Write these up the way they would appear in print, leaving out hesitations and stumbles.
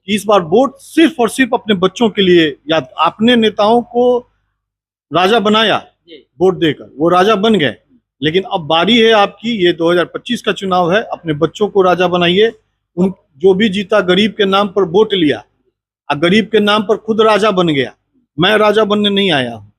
कि इस बार वोट सिर्फ और सिर्फ अपने बच्चों के लिए, या आपने नेताओं को राजा बनाया वोट देकर, वो राजा बन गए, लेकिन अब बारी है आपकी, ये 2025 का चुनाव है, अपने बच्चों को राजा बनाइए। उन जो भी जीता गरीब के नाम पर वोट लिया और गरीब के नाम पर खुद राजा बन गया। मैं राजा बनने नहीं आया हूँ,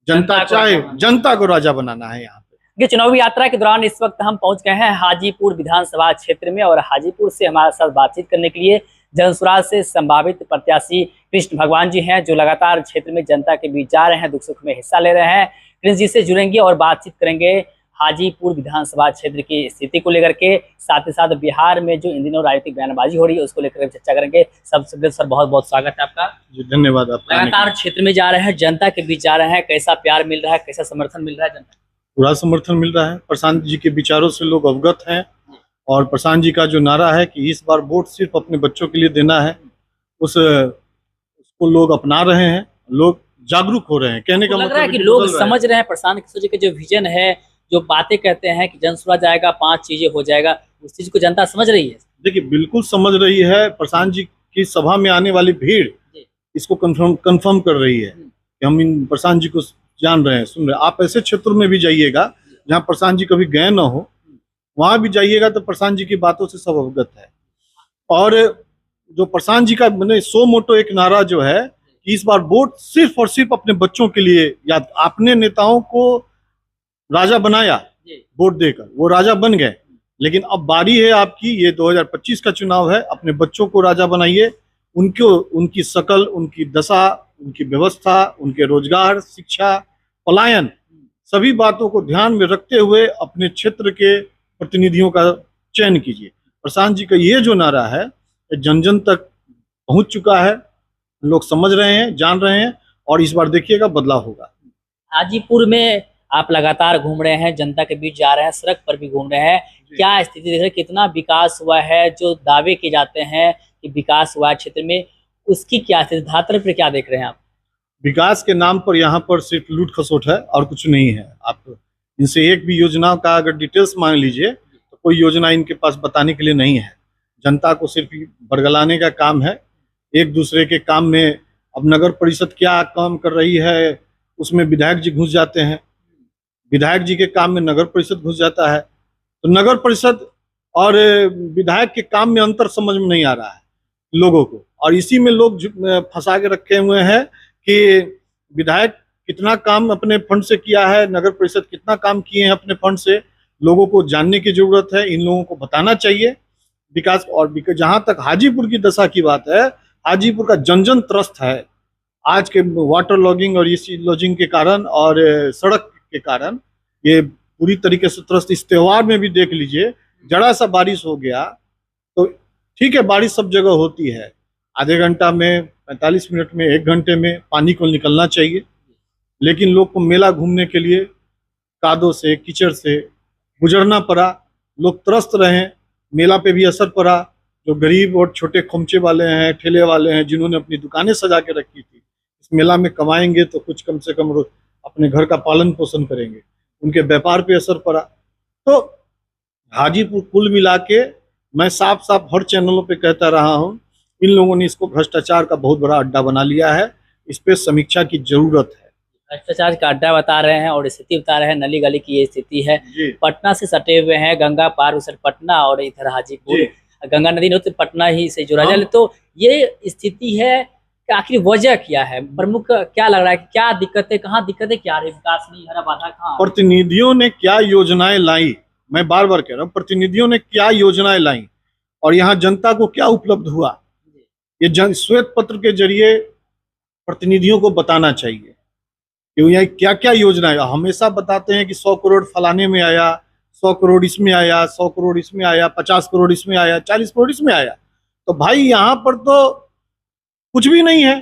जनता चाहे जनता को राजा बनाना है। यहाँ ये चुनावी यात्रा के दौरान इस वक्त हम पहुंच गए हैं हाजीपुर विधानसभा क्षेत्र में, और हाजीपुर से हमारे साथ बातचीत करने के लिए जनसुराज से संभावित प्रत्याशी कृष्ण भगवान जी हैं, जो लगातार क्षेत्र में जनता के बीच जा रहे हैं, दुख सुख में हिस्सा ले रहे हैं। कृष्ण जी से जुड़ेंगे और बातचीत करेंगे हाजीपुर विधानसभा क्षेत्र की स्थिति को लेकर के, साथ ही साथ बिहार में जो इन दिनों राजनीतिक बयानबाजी हो रही है उसको लेकर चर्चा करेंगे। सबसे पहले सर बहुत बहुत स्वागत है आपका। जी धन्यवाद। आप लगातार क्षेत्र में जा रहे हैं, जनता के बीच जा रहे हैं, कैसा प्यार मिल रहा है, कैसा समर्थन मिल रहा है? जनता पूरा समर्थन मिल रहा है। प्रशांत जी के विचारों से लोग अवगत हैं, और प्रशांत जी का जो नारा है कि इस बार वोट सिर्फ अपने बच्चों के लिए देना है, उसको लोग अपना रहे हैं, लोग जागरूक हो रहे हैं। कहने का मतलब लग रहा है कि लोग समझ रहे हैं प्रशांत किशोर जी का जो विजन है, जो बातें कहते हैं कि जनसुराज आएगा 5 चीजें हो जाएगा, उस चीज को जनता समझ रही है। देखिए बिल्कुल समझ रही है। प्रशांत जी की सभा में आने वाली भीड़ इसको कंफर्म कर रही है कि हम इन प्रशांत जी को जान रहे हैं, सुन रहे हैं। आप ऐसे क्षेत्रों में भी जाइएगा जहाँ प्रशांत जी कभी गए ना हो, वहां भी जाइएगा तो प्रशांत जी की बातों से सब अवगत है। और जो प्रशांत जी का मैंने सो मोटो एक नारा जो है कि इस बार वोट सिर्फ और सिर्फ अपने बच्चों के लिए, या आपने नेताओं को राजा बनाया वोट देकर, वो राजा बन गए, लेकिन अब बारी है आपकी, ये 2025 का चुनाव है, अपने बच्चों को राजा बनाइए। उनको उनकी शकल, उनकी दशा, उनकी व्यवस्था, उनके रोजगार, शिक्षा, पलायन, सभी बातों को ध्यान में रखते हुए अपने क्षेत्र के प्रतिनिधियों का चयन कीजिए। प्रशांत जी का ये जो नारा है जन जन तक पहुंच चुका है, लोग समझ रहे हैं, जान रहे हैं, और इस बार देखिएगा बदलाव होगा। हाजीपुर में आप लगातार घूम रहे हैं, जनता के बीच जा रहे हैं, सड़क पर भी घूम रहे हैं, क्या स्थिति देख रहे हैं, कितना विकास हुआ है? जो दावे किए जाते हैं कि विकास हुआ क्षेत्र में, उसकी क्या स्थिति, धरातल पर क्या देख रहे हैं आप? विकास के नाम पर यहाँ पर सिर्फ लूट खसोट है और कुछ नहीं है। आप इनसे एक भी योजना का अगर डिटेल्स मांग लीजिए तो कोई योजना इनके पास बताने के लिए नहीं है। जनता को सिर्फ बरगलाने का काम है, एक दूसरे के काम में। अब नगर परिषद क्या काम कर रही है उसमें विधायक जी घुस जाते हैं, विधायक जी के काम में नगर परिषद घुस जाता है, तो नगर परिषद और विधायक के काम में अंतर समझ में नहीं आ रहा है लोगों को, और इसी में लोग फंसा के रखे हुए हैं कि विधायक कितना काम अपने फंड से किया है, नगर परिषद कितना काम किए हैं अपने फंड से। लोगों को जानने की जरूरत है, इन लोगों को बताना चाहिए विकास। और जहां तक हाजीपुर की दशा की बात है, हाजीपुर का जन जन त्रस्त है आज के वाटर लॉगिंग और इसी लॉजिंग के कारण और सड़क के कारण, ये पूरी तरीके से त्रस्त। इस त्योहार में भी देख लीजिए, जरा सा बारिश हो गया तो ठीक है, बारिश सब जगह होती है, आधे घंटा में, 45 मिनट में, 1 घंटे में पानी को निकलना चाहिए, लेकिन लोग को मेला घूमने के लिए कादों से, कीचड़ से गुजरना पड़ा, लोग त्रस्त रहे, मेला पे भी असर पड़ा। जो गरीब और छोटे खोमचे वाले हैं, ठेले वाले हैं, जिन्होंने अपनी दुकानें सजा के रखी थी, इस मेला में कमाएंगे तो कुछ कम से कम अपने घर का पालन पोषण करेंगे, उनके व्यापार पे असर पड़ा। तो हाजीपुर कुल मिला के मैं साफ साफ हर चैनलों पे कहता रहा हूँ, इन लोगों ने इसको भ्रष्टाचार का बहुत बड़ा अड्डा बना लिया है, इस पे समीक्षा की जरूरत है। भ्रष्टाचार का अड्डा बता रहे हैं और स्थिति बता रहे हैं, नली गली की ये स्थिति है। पटना से सटे हुए हैं, गंगा पार उधर पटना और इधर हाजीपुर, गंगा नदी नहीं तो पटना ही से जुड़ा जाए, तो ये स्थिति है कि आखिर वजह क्या है? प्रमुख क्या लग रहा है, क्या दिक्कतें, कहाँ दिक्कतें क्या रही, विकास नहीं, हरा बाधा कहाँ? प्रतिनिधियों ने क्या योजनाएं लाई, मैं बार बार कह रहा हूँ, प्रतिनिधियों ने क्या योजनाएं लाई और यहाँ जनता को क्या उपलब्ध हुआ, ये श्वेत पत्र के जरिए प्रतिनिधियों को बताना चाहिए कि यहाँ क्या क्या योजना है। हमेशा बताते हैं कि 100 करोड़ फलाने में आया, 100 करोड़ इसमें आया, 100 करोड़ इसमें आया, 50 करोड़ इसमें आया, 40 करोड़ इसमें आया। तो भाई यहाँ पर तो कुछ भी नहीं है।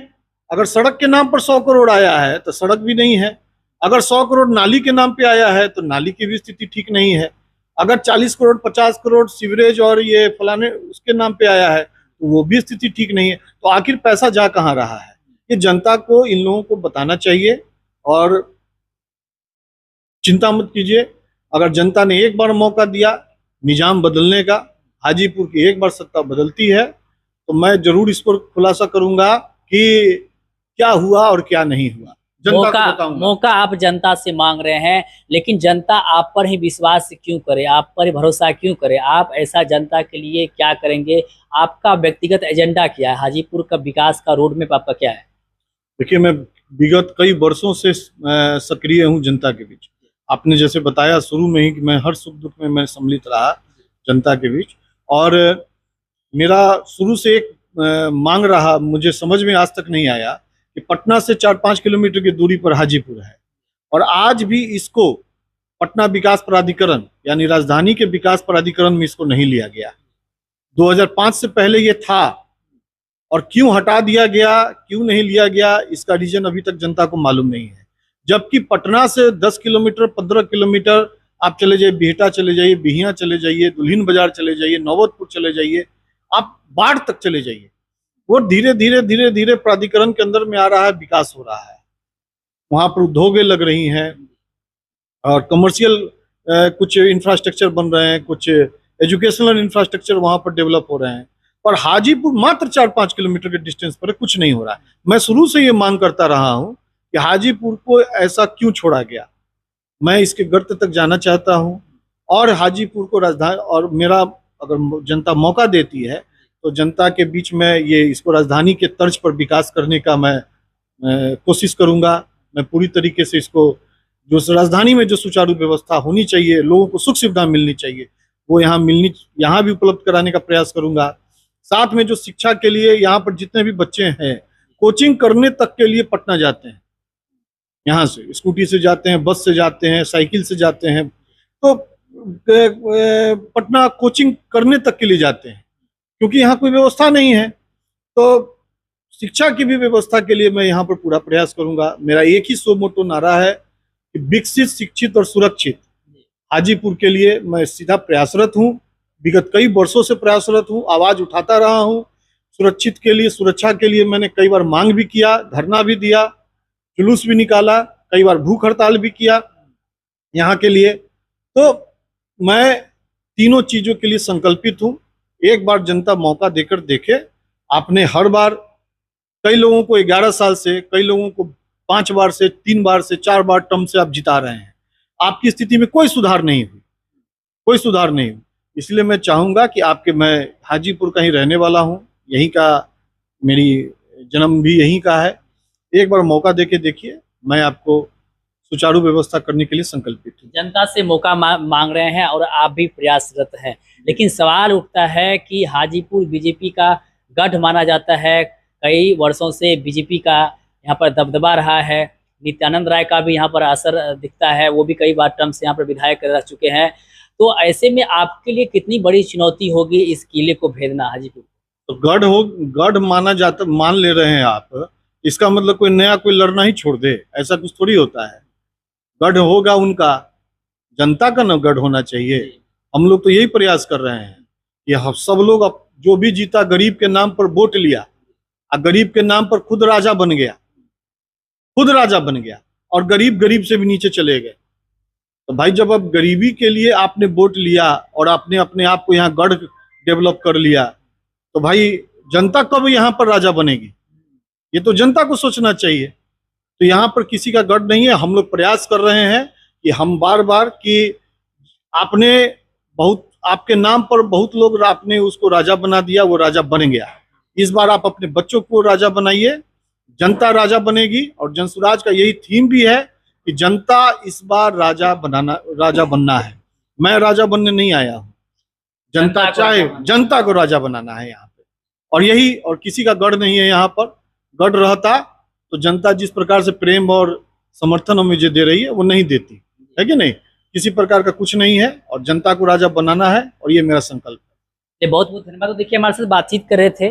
अगर सड़क के नाम पर 100 करोड़ आया है तो सड़क भी नहीं है, अगर 100 करोड़ नाली के नाम पे आया है तो नाली की भी स्थिति ठीक नहीं है, अगर 40 करोड़ 50 करोड़ सीवरेज और ये फलाने उसके नाम पे आया है तो वो भी स्थिति ठीक नहीं है। तो आखिर पैसा जा कहाँ रहा है, ये जनता को, इन लोगों को बताना चाहिए। और चिंता मत कीजिए, अगर जनता ने एक बार मौका दिया निजाम बदलने का, हाजीपुर की एक बार सत्ता बदलती है तो मैं जरूर इस पर खुलासा करूंगा कि क्या हुआ और क्या नहीं हुआ, जनता को मौका बताऊंगा। मौका आप जनता से मांग रहे हैं, लेकिन जनता आप पर ही विश्वास क्यों करे, आप पर ही भरोसा क्यों करे? आप ऐसा जनता के लिए क्या करेंगे? आपका व्यक्तिगत एजेंडा क्या है? हाजीपुर का विकास का रोड मैप आपका क्या है? देखिए, मैं विगत कई वर्षों से सक्रिय हूँ जनता के बीच। आपने जैसे बताया शुरू में ही कि मैं हर सुख दुख में मैं सम्मिलित रहा जनता के बीच, और मेरा शुरू से एक मांग रहा, मुझे समझ में आज तक नहीं आया कि पटना से 4-5 किलोमीटर की दूरी पर हाजीपुर है, और आज भी इसको पटना विकास प्राधिकरण यानी राजधानी के विकास प्राधिकरण में इसको नहीं लिया गया। 2005 से पहले ये था, और क्यों हटा दिया गया, क्यों नहीं लिया गया, इसका रीजन अभी तक जनता को मालूम नहीं है। जबकि पटना से 10 किलोमीटर 15 किलोमीटर आप चले जाइए, बिहटा चले जाइए, बिहियां चले जाइए, दुल्हिन बाजार चले जाइए, नौबतपुर चले जाइए, आप बाढ़ तक चले जाइए, वो धीरे धीरे धीरे धीरे प्राधिकरण के अंदर में आ रहा है, विकास हो रहा है। वहां पर उद्योगे लग रही हैं और कमर्शियल कुछ इंफ्रास्ट्रक्चर बन रहे हैं, कुछ एजुकेशनल इंफ्रास्ट्रक्चर वहां पर डेवलप हो रहे हैं। और हाजीपुर मात्र 4-5 किलोमीटर के डिस्टेंस पर कुछ नहीं हो रहा है। मैं शुरू से ये मांग करता रहा हूं कि हाजीपुर को ऐसा क्यों छोड़ा गया, मैं इसके गर्त तक जाना चाहता हूं, और हाजीपुर को राजधानी, और मेरा अगर जनता मौका देती है तो जनता के बीच में ये इसको राजधानी के तर्ज पर विकास करने का मैं कोशिश करूंगा। मैं पूरी तरीके से इसको, जो राजधानी में जो सुचारू व्यवस्था होनी चाहिए, लोगों को सुख सुविधा मिलनी चाहिए, वो यहाँ भी उपलब्ध कराने का प्रयास करूंगा। साथ में जो शिक्षा के लिए यहाँ पर जितने भी बच्चे हैं, कोचिंग करने तक के लिए पटना जाते हैं, यहाँ से स्कूटी से जाते हैं, बस से जाते हैं, साइकिल से जाते हैं, तो पटना कोचिंग करने तक के लिए जाते हैं, क्योंकि यहाँ कोई व्यवस्था नहीं है। तो शिक्षा की भी व्यवस्था के लिए मैं यहाँ पर पूरा प्रयास करूंगा। मेरा एक ही सो मोटो नारा है कि विकसित, शिक्षित और सुरक्षित हाजीपुर के लिए मैं सीधा प्रयासरत हूँ। विगत कई वर्षों से प्रयासरत हूँ, आवाज उठाता रहा हूँ। सुरक्षित के लिए, सुरक्षा के लिए मैंने कई बार मांग भी किया, धरना भी दिया, जुलूस भी निकाला, कई बार भूख हड़ताल भी किया यहाँ के लिए। तो मैं तीनों चीजों के लिए संकल्पित हूँ। एक बार जनता मौका देकर देखे। आपने हर बार कई लोगों को 11 साल से, कई लोगों को 5 बार से, 3 बार से, 4 बार टर्म से आप जिता रहे हैं, आपकी स्थिति में कोई सुधार नहीं हुई, कोई सुधार नहीं हुई। इसलिए मैं चाहूंगा कि मैं हाजीपुर का ही रहने वाला हूं, यहीं का, मेरी जन्म भी यहीं का है। एक बार मौका देके देखिए, मैं आपको सुचारू व्यवस्था करने के लिए संकल्पित हूँ। जनता से मौका मांग रहे हैं और आप भी प्रयासरत हैं, लेकिन सवाल उठता है कि हाजीपुर बीजेपी का गढ़ माना जाता है। कई वर्षों से बीजेपी का यहाँ पर दबदबा रहा है। नित्यानंद राय का भी यहाँ पर असर दिखता है, वो भी कई बार टर्म से यहाँ पर विधायक रह चुके हैं। तो ऐसे में आपके लिए कितनी बड़ी चुनौती होगी इस किले को भेदना हाजीपुर? तो गढ़ माना जाता, मान ले रहे हैं आप, इसका मतलब कोई नया कोई लड़ना ही छोड़ दे, ऐसा कुछ थोड़ी होता है। गढ़ होगा उनका, जनता का न गढ़ होना चाहिए। हम लोग तो यही प्रयास कर रहे हैं कि हम सब लोग, जो भी जीता गरीब के नाम पर वोट लिया, और गरीब के नाम पर खुद राजा बन गया, खुद राजा बन गया, और गरीब गरीब से भी नीचे चले गए। तो भाई, जब अब गरीबी के लिए आपने वोट लिया और आपने अपने आप को यहाँ गढ़ डेवलप कर लिया, तो भाई जनता कब यहाँ पर राजा बनेगी, ये तो जनता को सोचना चाहिए। तो यहाँ पर किसी का गढ़ नहीं है। हम लोग प्रयास कर रहे हैं कि हम बार बार, कि आपके नाम पर बहुत लोग, आपने उसको राजा बना दिया, वो राजा बन गया। इस बार आप अपने बच्चों को राजा बनाइए, जनता राजा बनेगी। और जनसुराज का यही थीम भी है कि जनता इस बार राजा बनना है। मैं राजा बनने नहीं आया हूँ, जनता चाहे, जनता को राजा बनाना है यहाँ पे। और यही, और किसी का गढ़ नहीं है यहाँ पर। गढ़ रहता तो जनता जिस प्रकार से प्रेम और समर्थन मुझे दे रही है, वो नहीं देती है कि नहीं। किसी प्रकार का कुछ नहीं है, और जनता को राजा बनाना है, और ये मेरा संकल्प है। बहुत बहुत धन्यवाद। तो देखिए, हमारे साथ बातचीत कर रहे थे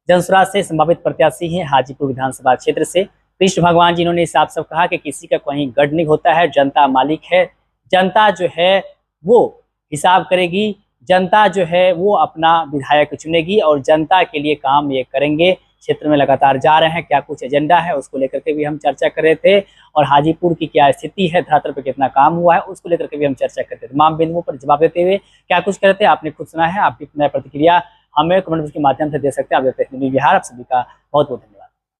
जनसुराज से संभावित प्रत्याशी हैं हाजीपुर विधानसभा क्षेत्र से कृष्ण भगवान जी। इन्होंने साफ साफ कहा कि किसी का कहीं गढ़ नहीं होता है, जनता मालिक है। जनता जो है वो हिसाब करेगी, जनता जो है वो अपना विधायक चुनेगी, और जनता के लिए काम ये करेंगे। क्षेत्र में लगातार जा रहे हैं, क्या कुछ एजेंडा है उसको लेकर के भी हम चर्चा कर रहे थे, और हाजीपुर की क्या स्थिति है, धरातल पर कितना काम हुआ है उसको लेकर के भी हम चर्चा करते थे। तमाम बिंदुओं पर जवाब देते हुए क्या कुछ करते आपने खुद सुना है। आपकी प्रतिक्रिया हमें कमेंट के माध्यम से दे सकते हैं। आप देखते हैं न्यूज़ बिहार। आप सभी का बहुत बहुत धन्यवाद।